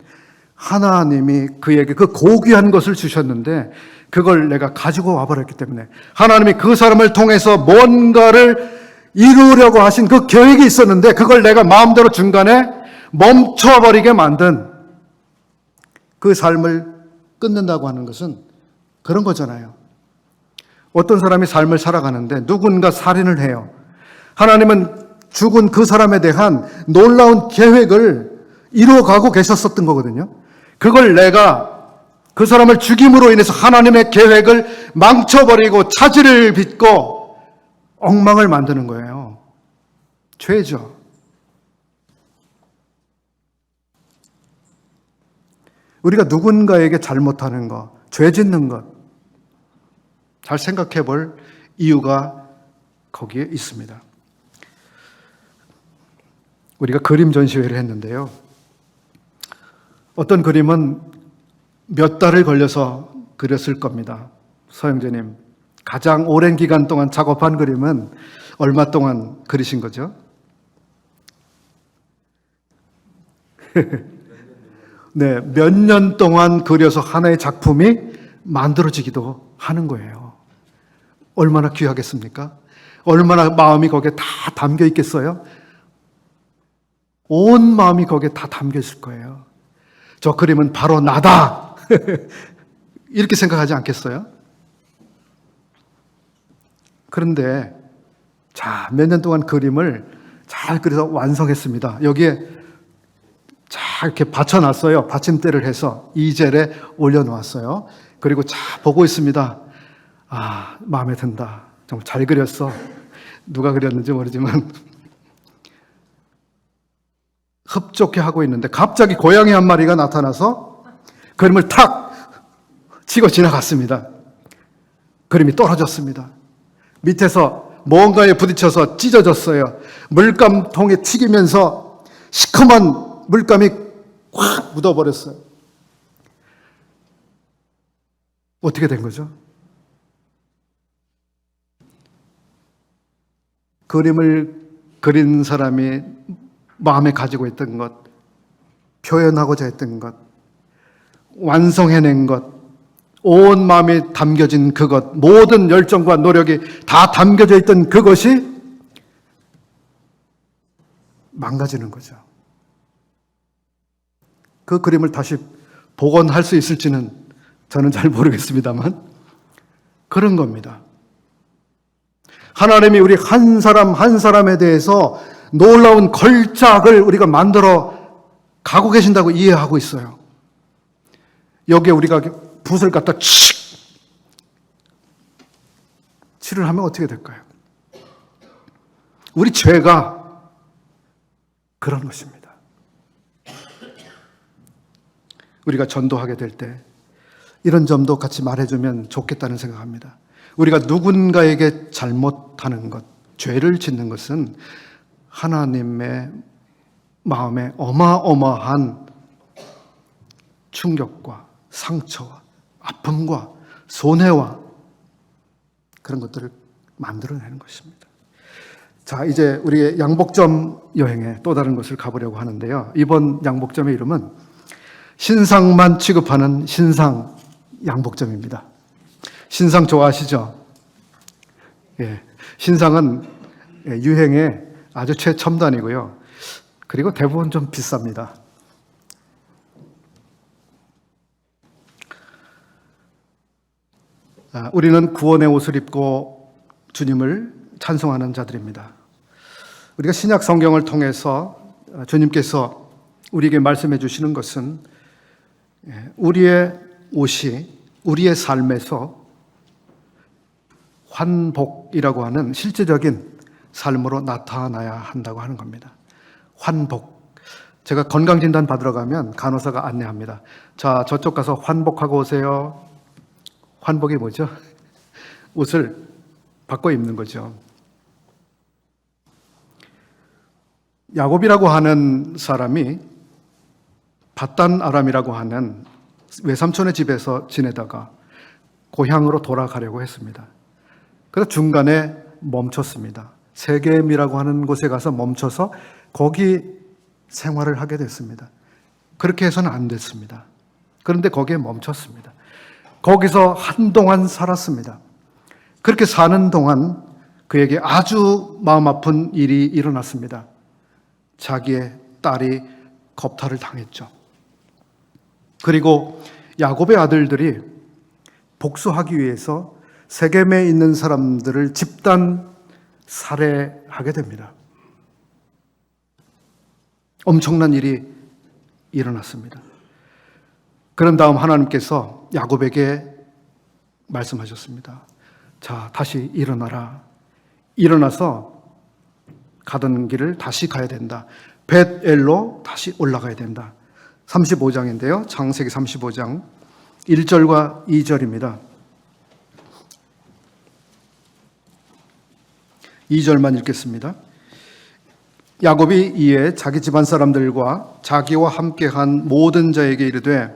Speaker 1: 하나님이 그에게 그 고귀한 것을 주셨는데 그걸 내가 가지고 와버렸기 때문에 하나님이 그 사람을 통해서 뭔가를 이루려고 하신 그 계획이 있었는데 그걸 내가 마음대로 중간에 멈춰버리게 만든 그 삶을 끊는다고 하는 것은 그런 거잖아요. 어떤 사람이 삶을 살아가는데 누군가 살인을 해요. 하나님은 죽은 그 사람에 대한 놀라운 계획을 이루어가고 계셨었던 거거든요. 그걸 내가 그 사람을 죽임으로 인해서 하나님의 계획을 망쳐버리고 차질을 빚고 엉망을 만드는 거예요. 죄죠. 우리가 누군가에게 잘못하는 것, 죄 짓는 것, 잘 생각해 볼 이유가 거기에 있습니다. 우리가 그림 전시회를 했는데요. 어떤 그림은 몇 달을 걸려서 그렸을 겁니다. 서영재님, 가장 오랜 기간 동안 작업한 그림은 얼마 동안 그리신 거죠? 네, 몇 년 동안 그려서 하나의 작품이 만들어지기도 하는 거예요. 얼마나 귀하겠습니까? 얼마나 마음이 거기에 다 담겨 있겠어요? 온 마음이 거기에 다 담겨 있을 거예요. 저 그림은 바로 나다. 이렇게 생각하지 않겠어요? 그런데 자, 몇 년 동안 그림을 잘 그려서 완성했습니다. 여기에 잘 이렇게 받쳐놨어요. 받침대를 해서 이젤에 올려놓았어요. 그리고 잘 보고 있습니다. 아, 마음에 든다. 정말 잘 그렸어. 누가 그렸는지 모르지만 흡족해 하고 있는데 갑자기 고양이 한 마리가 나타나서 그림을 탁 치고 지나갔습니다. 그림이 떨어졌습니다. 밑에서 뭔가에 부딪혀서 찢어졌어요. 물감통에 튀기면서 시커먼 물감이 확 묻어버렸어요. 어떻게 된 거죠? 그림을 그린 사람이 마음에 가지고 있던 것, 표현하고자 했던 것, 완성해낸 것, 온 마음이 담겨진 그것, 모든 열정과 노력이 다 담겨져 있던 그것이 망가지는 거죠. 그 그림을 다시 복원할 수 있을지는 저는 잘 모르겠습니다만 그런 겁니다. 하나님이 우리 한 사람 한 사람에 대해서 놀라운 걸작을 우리가 만들어 가고 계신다고 이해하고 있어요. 여기에 우리가 붓을 갖다 칠을 하면 어떻게 될까요? 우리 죄가 그런 것입니다. 우리가 전도하게 될 때 이런 점도 같이 말해주면 좋겠다는 생각합니다. 우리가 누군가에게 잘못하는 것, 죄를 짓는 것은 하나님의 마음에 어마어마한 충격과 상처와 아픔과 손해와 그런 것들을 만들어내는 것입니다. 자, 이제 우리의 양복점 여행에 또 다른 곳을 가보려고 하는데요. 이번 양복점의 이름은 신상만 취급하는 신상 양복점입니다. 신상 좋아하시죠? 예, 신상은 유행의 아주 최첨단이고요. 그리고 대부분 좀 비쌉니다. 우리는 구원의 옷을 입고 주님을 찬송하는 자들입니다. 우리가 신약 성경을 통해서 주님께서 우리에게 말씀해 주시는 것은 우리의 옷이 우리의 삶에서 환복이라고 하는 실제적인 삶으로 나타나야 한다고 하는 겁니다. 환복. 제가 건강진단 받으러 가면 간호사가 안내합니다. 자, 저쪽 가서 환복하고 오세요. 환복이 뭐죠? 옷을 바꿔 입는 거죠. 야곱이라고 하는 사람이 밧단 아람이라고 하는 외삼촌의 집에서 지내다가 고향으로 돌아가려고 했습니다. 그래서 중간에 멈췄습니다. 세겜이라고 하는 곳에 가서 멈춰서 거기 생활을 하게 됐습니다. 그렇게 해서는 안 됐습니다. 그런데 거기에 멈췄습니다. 거기서 한동안 살았습니다. 그렇게 사는 동안 그에게 아주 마음 아픈 일이 일어났습니다. 자기의 딸이 겁탈을 당했죠. 그리고 야곱의 아들들이 복수하기 위해서 세겜에 있는 사람들을 집단 살해하게 됩니다. 엄청난 일이 일어났습니다. 그런 다음 하나님께서 야곱에게 말씀하셨습니다. 자, 다시 일어나라. 일어나서 가던 길을 다시 가야 된다. 벳엘로 다시 올라가야 된다. 35장인데요. 창세기 35장 1절과 2절입니다. 2절만 읽겠습니다. 야곱이 이에 자기 집안 사람들과 자기와 함께한 모든 자에게 이르되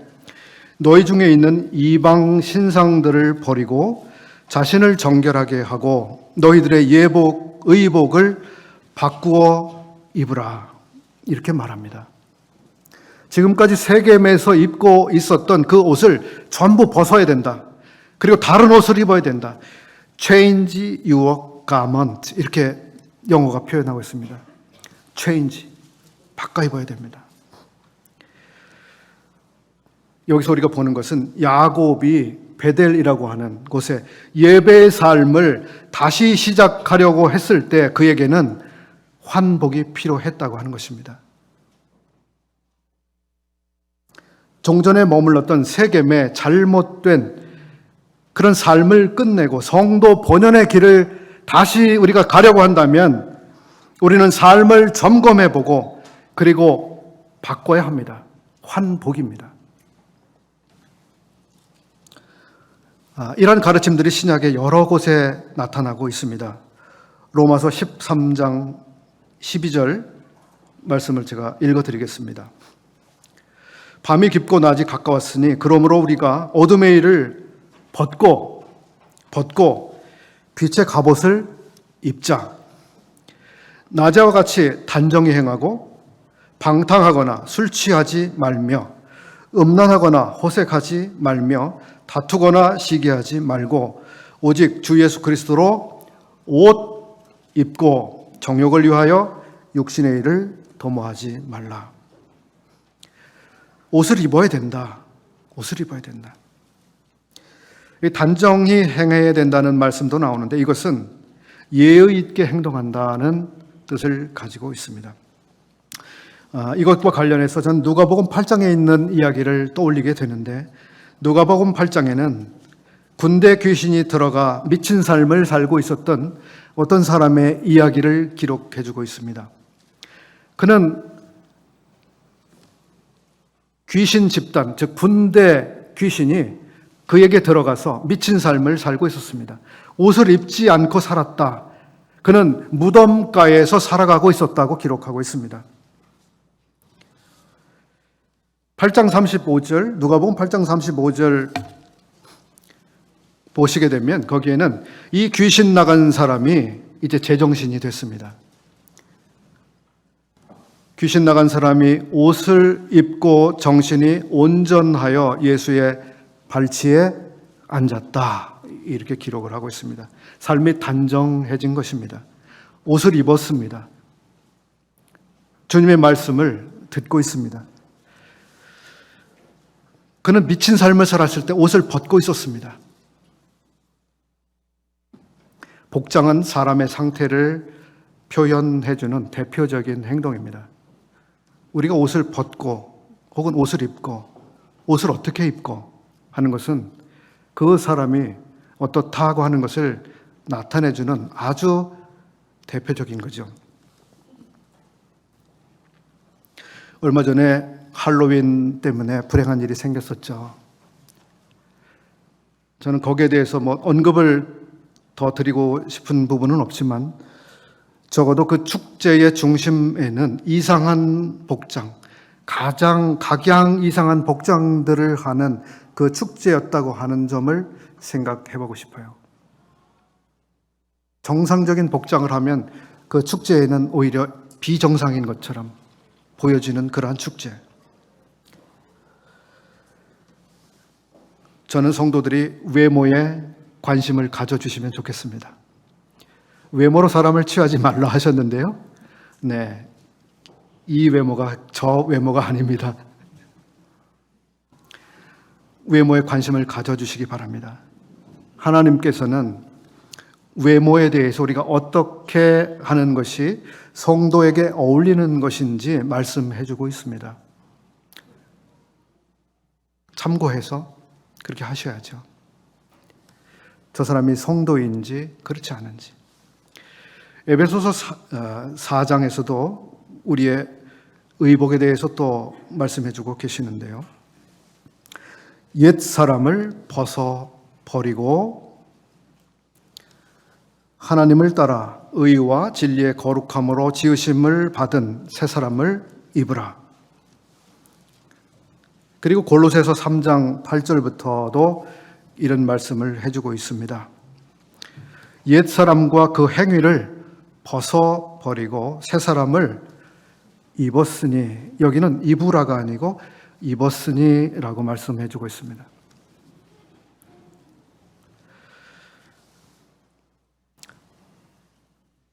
Speaker 1: 너희 중에 있는 이방 신상들을 버리고 자신을 정결하게 하고 너희들의 의복을 바꾸어 입으라. 이렇게 말합니다. 지금까지 세겜에서 입고 있었던 그 옷을 전부 벗어야 된다. 그리고 다른 옷을 입어야 된다. Change your garment. 이렇게 영어가 표현하고 있습니다. Change. 바꿔 입어야 됩니다. 여기서 우리가 보는 것은 야곱이 베델이라고 하는 곳에 예배의 삶을 다시 시작하려고 했을 때 그에게는 환복이 필요했다고 하는 것입니다. 종전에 머물렀던 세겜의 잘못된 그런 삶을 끝내고 성도 본연의 길을 다시 우리가 가려고 한다면 우리는 삶을 점검해보고 그리고 바꿔야 합니다. 환복입니다. 이런 가르침들이 신약의 여러 곳에 나타나고 있습니다. 로마서 13장 12절 말씀을 제가 읽어드리겠습니다. 밤이 깊고 낮이 가까웠으니 그러므로 우리가 어둠의 일을 벗고 빛의 갑옷을 입자. 낮에와 같이 단정히 행하고 방탕하거나 술 취하지 말며 음란하거나 호색하지 말며 다투거나 시기하지 말고 오직 주 예수 그리스도로 옷 입고 정욕을 위하여 육신의 일을 도모하지 말라. 옷을 입어야 된다. 옷을 입어야 된다. 단정히 행해야 된다는 말씀도 나오는데 이것은 예의 있게 행동한다는 뜻을 가지고 있습니다. 이것과 관련해서 전 누가복음 8장에 있는 이야기를 떠올리게 되는데 누가복음 8장에는 군대 귀신이 들어가 미친 삶을 살고 있었던 어떤 사람의 이야기를 기록해주고 있습니다. 그는 귀신 집단, 즉 군대 귀신이 그에게 들어가서 미친 삶을 살고 있었습니다. 옷을 입지 않고 살았다. 그는 무덤가에서 살아가고 있었다고 기록하고 있습니다. 8장 35절, 누가복음 8장 35절 보시게 되면 거기에는 이 귀신 나간 사람이 이제 제정신이 됐습니다. 귀신 나간 사람이 옷을 입고 정신이 온전하여 예수의 발치에 앉았다. 이렇게 기록을 하고 있습니다. 삶이 단정해진 것입니다. 옷을 입었습니다. 주님의 말씀을 듣고 있습니다. 그는 미친 삶을 살았을 때 옷을 벗고 있었습니다. 복장은 사람의 상태를 표현해주는 대표적인 행동입니다. 우리가 옷을 벗고 혹은 옷을 입고 옷을 어떻게 입고 하는 것은 그 사람이 어떻다고 하는 것을 나타내주는 아주 대표적인 거죠. 얼마 전에 할로윈 때문에 불행한 일이 생겼었죠. 저는 거기에 대해서 언급을 더 드리고 싶은 부분은 없지만 적어도 그 축제의 중심에는 이상한 복장, 가장 각양 이상한 복장들을 하는 그 축제였다고 하는 점을 생각해 보고 싶어요. 정상적인 복장을 하면 그 축제에는 오히려 비정상인 것처럼 보여지는 그러한 축제. 저는 성도들이 외모에 관심을 가져주시면 좋겠습니다. 외모로 사람을 취하지 말라 하셨는데요. 네, 이 외모가 저 외모가 아닙니다. 외모에 관심을 가져주시기 바랍니다. 하나님께서는 외모에 대해서 우리가 어떻게 하는 것이 성도에게 어울리는 것인지 말씀해주고 있습니다. 참고해서 그렇게 하셔야죠. 저 사람이 성도인지 그렇지 않은지. 에베소서 4장에서도 우리의 의복에 대해서 또 말씀해주고 계시는데요. 옛 사람을 벗어버리고 하나님을 따라 의와 진리의 거룩함으로 지으심을 받은 새 사람을 입으라. 그리고 골로새서 3장 8절부터도 이런 말씀을 해주고 있습니다. 옛 사람과 그 행위를 벗어버리고 새 사람을 입었으니, 여기는 입으라가 아니고 입었으니라고 말씀해주고 있습니다.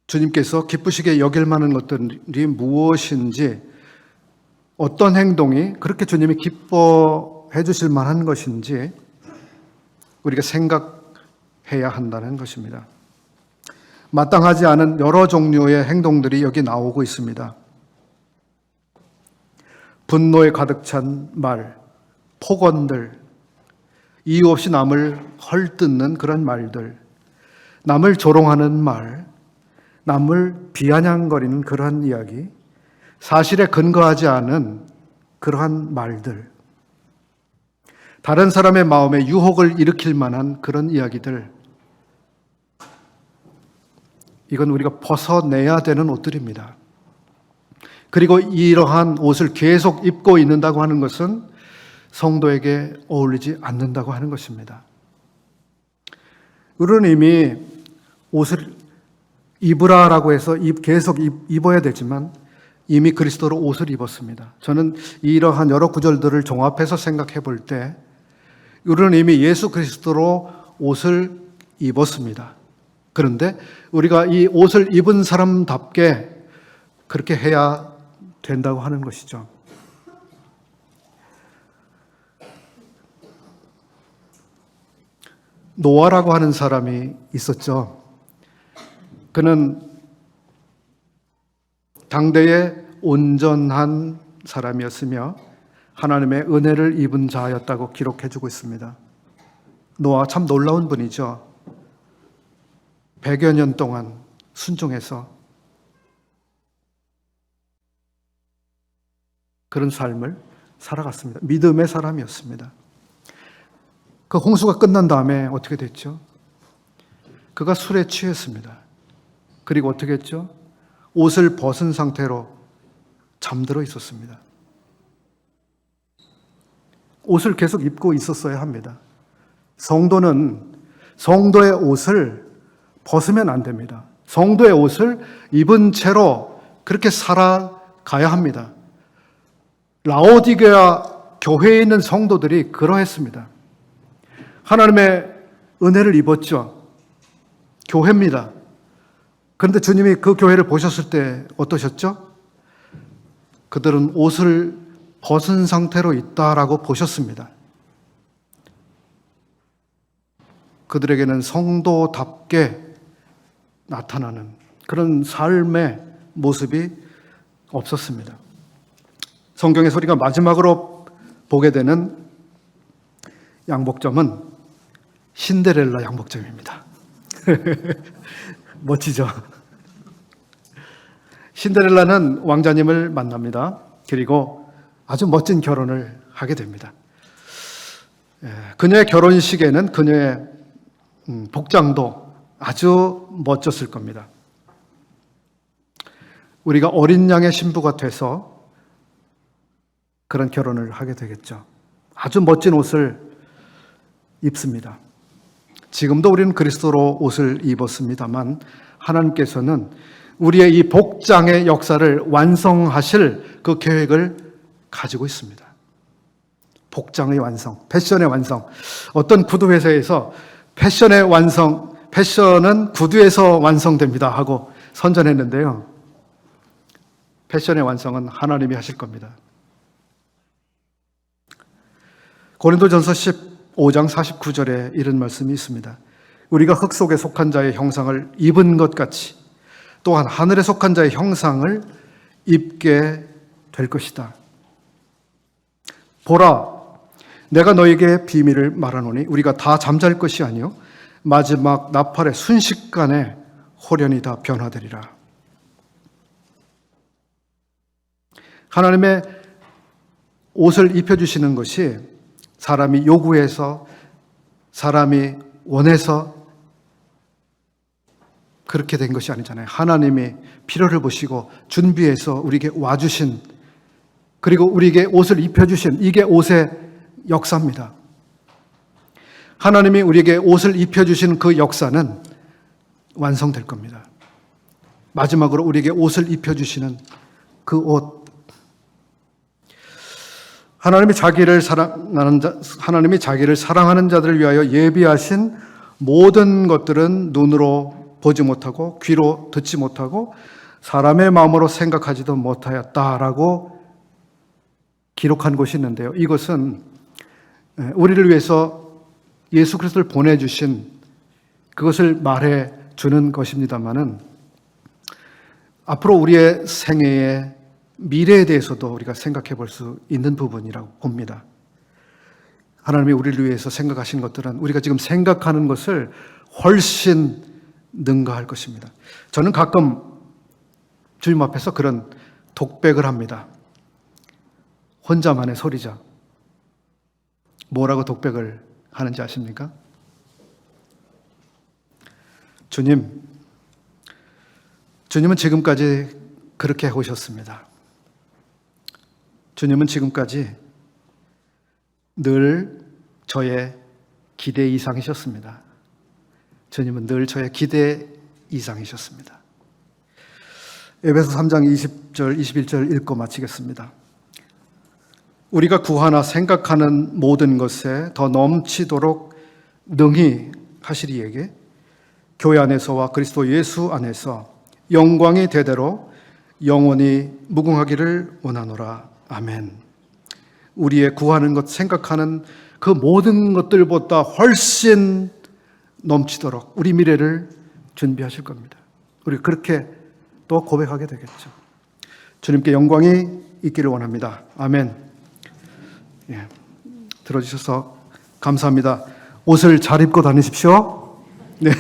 Speaker 1: 주님께서 기쁘시게 여길 만한 것들이 무엇인지, 어떤 행동이 그렇게 주님이 기뻐해 주실 만한 것인지 우리가 생각해야 한다는 것입니다. 마땅하지 않은 여러 종류의 행동들이 여기 나오고 있습니다. 분노에 가득 찬 말, 폭언들, 이유 없이 남을 헐뜯는 그런 말들, 남을 조롱하는 말, 남을 비아냥거리는 그러한 이야기, 사실에 근거하지 않은 그러한 말들, 다른 사람의 마음에 유혹을 일으킬 만한 그런 이야기들, 이건 우리가 벗어내야 되는 옷들입니다. 그리고 이러한 옷을 계속 입고 있는다고 하는 것은 성도에게 어울리지 않는다고 하는 것입니다. 우리는 이미 옷을 입으라라고 해서 계속 입어야 되지만 이미 그리스도로 옷을 입었습니다. 저는 이러한 여러 구절들을 종합해서 생각해 볼 때 우리는 이미 예수 그리스도로 옷을 입었습니다. 그런데 우리가 이 옷을 입은 사람답게 그렇게 해야 된다고 하는 것이죠. 노아라고 하는 사람이 있었죠. 그는 당대의 온전한 사람이었으며 하나님의 은혜를 입은 자였다고 기록해주고 있습니다. 노아 참 놀라운 분이죠. 100여 년 동안 순종해서 그런 삶을 살아갔습니다. 믿음의 사람이었습니다. 그 홍수가 끝난 다음에 어떻게 됐죠? 그가 술에 취했습니다. 그리고 어떻게 했죠? 옷을 벗은 상태로 잠들어 있었습니다. 옷을 계속 입고 있었어야 합니다. 성도는 성도의 옷을 벗으면 안 됩니다. 성도의 옷을 입은 채로 그렇게 살아가야 합니다. 라오디게아 교회에 있는 성도들이 그러했습니다. 하나님의 은혜를 입었죠. 교회입니다. 그런데 주님이 그 교회를 보셨을 때 어떠셨죠? 그들은 옷을 벗은 상태로 있다라고 보셨습니다. 그들에게는 성도답게 나타나는 그런 삶의 모습이 없었습니다. 성경의 소리가 마지막으로 보게 되는 양복점은 신데렐라 양복점입니다. 멋지죠? 신데렐라는 왕자님을 만납니다. 그리고 아주 멋진 결혼을 하게 됩니다. 그녀의 결혼식에는 그녀의 복장도 아주 멋졌을 겁니다. 우리가 어린 양의 신부가 돼서 그런 결혼을 하게 되겠죠. 아주 멋진 옷을 입습니다. 지금도 우리는 그리스도로 옷을 입었습니다만 하나님께서는 우리의 이 복장의 역사를 완성하실 그 계획을 가지고 있습니다. 복장의 완성, 패션의 완성. 어떤 구두 회사에서 패션의 완성, 패션은 구두에서 완성됩니다 하고 선전했는데요. 패션의 완성은 하나님이 하실 겁니다. 고린도전서 15장 49절에 이런 말씀이 있습니다. 우리가 흙 속에 속한 자의 형상을 입은 것 같이 또한 하늘에 속한 자의 형상을 입게 될 것이다. 보라, 내가 너에게 비밀을 말하노니 우리가 다 잠잘 것이 아니요 마지막 나팔의 순식간에 호련히 다 변화되리라. 하나님의 옷을 입혀주시는 것이 사람이 요구해서, 사람이 원해서 그렇게 된 것이 아니잖아요. 하나님이 필요를 보시고 준비해서 우리에게 와주신, 그리고 우리에게 옷을 입혀주신, 이게 옷의 역사입니다. 하나님이 우리에게 옷을 입혀주신 그 역사는 완성될 겁니다. 마지막으로 우리에게 옷을 입혀주시는 그 옷, 하나님이 자기를 사랑하는 자들을 위하여 예비하신 모든 것들은 눈으로 보지 못하고 귀로 듣지 못하고 사람의 마음으로 생각하지도 못하였다라고 기록한 곳이 있는데요. 이것은 우리를 위해서 예수 그리스도를 보내주신 그것을 말해 주는 것입니다만은 앞으로 우리의 생애의 미래에 대해서도 우리가 생각해 볼 수 있는 부분이라고 봅니다. 하나님이 우리를 위해서 생각하신 것들은 우리가 지금 생각하는 것을 훨씬 능가할 것입니다. 저는 가끔 주님 앞에서 그런 독백을 합니다. 혼자만의 소리죠. 뭐라고 독백을 하는지 아십니까? 주님은 지금까지 그렇게 해오셨습니다. 주님은 지금까지 늘 저의 기대 이상이셨습니다. 주님은 늘 저의 기대 이상이셨습니다. 에베소 3장 20절, 21절 읽고 마치겠습니다. 우리가 구하나 생각하는 모든 것에 더 넘치도록 능히 하시리에게 교회 안에서와 그리스도 예수 안에서 영광이 대대로 영원히 무궁하기를 원하노라. 아멘. 우리의 구하는 것, 생각하는 그 모든 것들보다 훨씬 넘치도록 우리 미래를 준비하실 겁니다. 우리 그렇게 또 고백하게 되겠죠. 주님께 영광이 있기를 원합니다. 아멘. 들어주셔서 감사합니다. 옷을 잘 입고 다니십시오. 네.